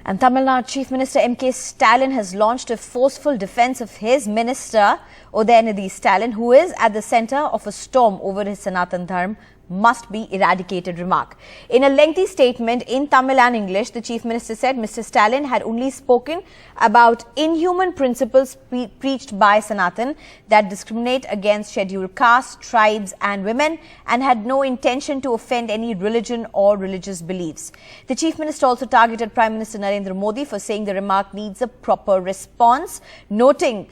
And Tamil Nadu Chief Minister Mr Stalin has launched a forceful defence of his minister Udhayanidhi Stalin, who is at the centre of a storm over his Sanatan Dharma must be eradicated remark. In a lengthy statement in Tamil and English, the Chief Minister said Mr Stalin had only spoken about inhuman principles preached by Sanatan that discriminate against scheduled castes, tribes and women, and had no intention to offend any religion or religious beliefs. The Chief Minister also targeted Prime Minister Narendra Modi for saying the remark needs a proper response, noting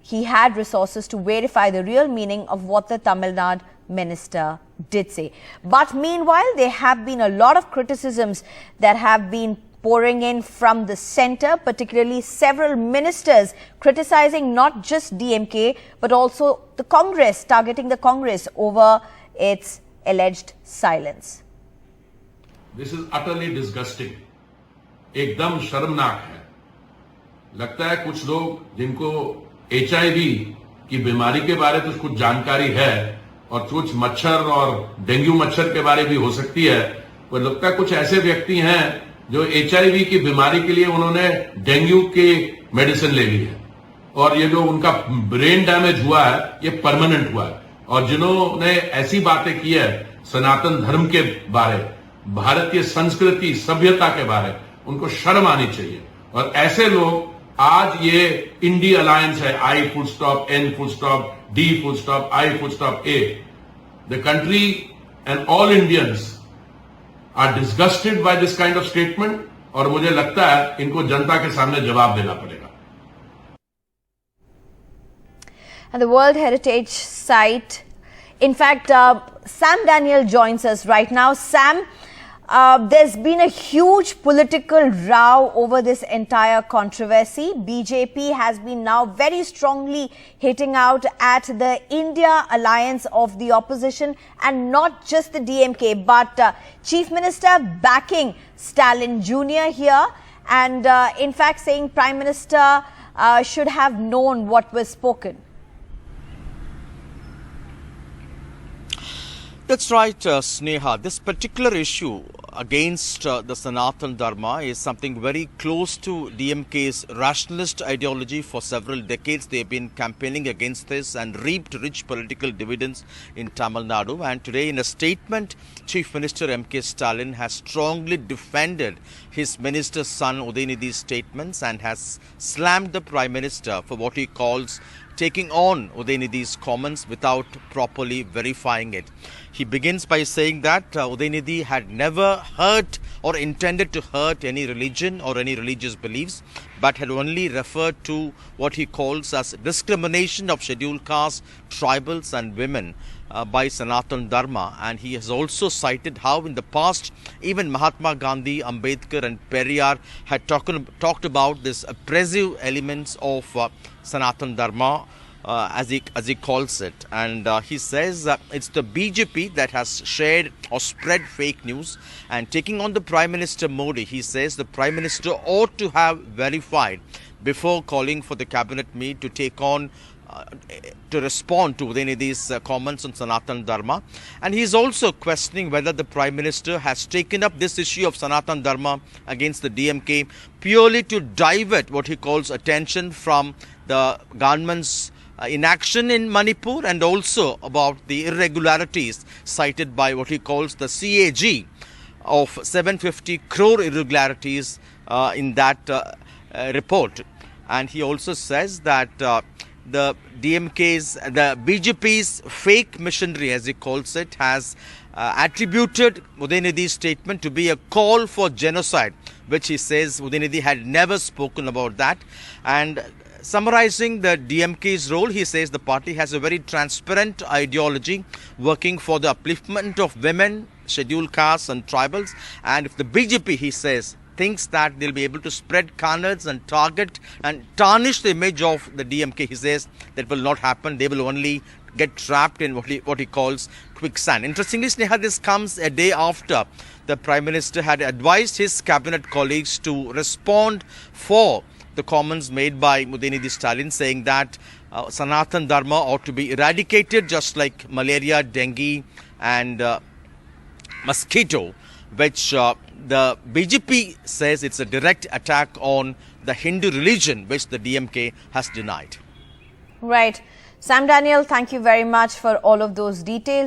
he had resources to verify the real meaning of what the Tamil Nadu minister did say. But meanwhile, there have been a lot of criticisms that have been pouring in from the centre, particularly several ministers criticizing not just DMK but also the Congress, targeting the Congress over its alleged silence. This is utterly disgusting. एकदम शर्मनाक है. लगता है कुछ लोग जिनको HIV की बीमारी के बारे में कुछ जानकारी है और कुछ मच्छर और डेंगू मच्छर के बारे भी हो सकती है, वो लगता है कुछ ऐसे व्यक्ति हैं जो HIV की बीमारी के लिए उन्होंने डेंगू की मेडिसिन ले ली है और ये जो उनका ब्रेन डैमेज हुआ है ये परमानेंट हुआ है. और जिन्होंने ऐसी बातें की है सनातन धर्म के बारे, भारतीय संस्कृति सभ्यता के बारे, उनको शर्म आनी चाहिए. और ऐसे लोग आज ये इंडी अलायंस है, I full stop, N full stop, D full stop, I full stop, A. The country and all Indians are disgusted by this kind of statement और मुझे लगता है इनको जनता के सामने जवाब देना पड़ेगा. And the World Heritage Site, in fact, Sam Daniel joins us right now. Sam, there's been a huge political row over this entire controversy. BJP has been now very strongly hitting out at the India alliance of the opposition and not just the DMK, but Chief Minister backing Stalin Jr. here and in fact saying Prime Minister should have known what was spoken. That's right, Sneha. This particular issue against the Sanatan Dharma is something very close to DMK's rationalist ideology. For several decades, they have been campaigning against this and reaped rich political dividends in Tamil Nadu. And today, in a statement, Chief Minister Mr Stalin has strongly defended his minister's son Udhayanidhi's statements and has slammed the Prime Minister for what he calls taking on Udhayanidhi's comments without properly verifying it. He begins by saying that Udhayanidhi had never hurt or intended to hurt any religion or any religious beliefs, but had only referred to what he calls as discrimination of scheduled castes, tribals and women by Sanatan Dharma. And he has also cited how in the past even Mahatma Gandhi, Ambedkar and Periyar had talked about this oppressive elements of Sanatan Dharma as he calls it. And he says it's the BJP that has shared or spread fake news. And taking on the Prime Minister Modi, he says the Prime Minister ought to have verified before calling for the cabinet meet to take on to respond to Udhayanidhi's comments on Sanatan Dharma. And he is also questioning whether the Prime Minister has taken up this issue of Sanatan Dharma against the DMK purely to divert what he calls attention from the government's inaction in Manipur and also about the irregularities cited by what he calls the CAG of 750 crore irregularities in that report. And he also says that the BJP's fake missionary, as he calls it, has attributed Udhayanidhi's statement to be a call for genocide, which he says Udhayanidhi had never spoken about that. And summarizing the DMK's role, he says the party has a very transparent ideology working for the upliftment of women, scheduled castes and tribals. And if the BJP, he says, thinks that they'll be able to spread carnage and target and tarnish the image of the DMK, he says that will not happen. They will only get trapped in what he calls quicksand. Interestingly, Sneha, this comes a day after the Prime Minister had advised his cabinet colleagues to respond for the comments made by Udhayanidhi Stalin, saying that Sanatan Dharma ought to be eradicated just like malaria, dengue and mosquito, which the BJP says it's a direct attack on the Hindu religion, which the DMK has denied. Right. Sam Daniel, thank you very much for all of those details.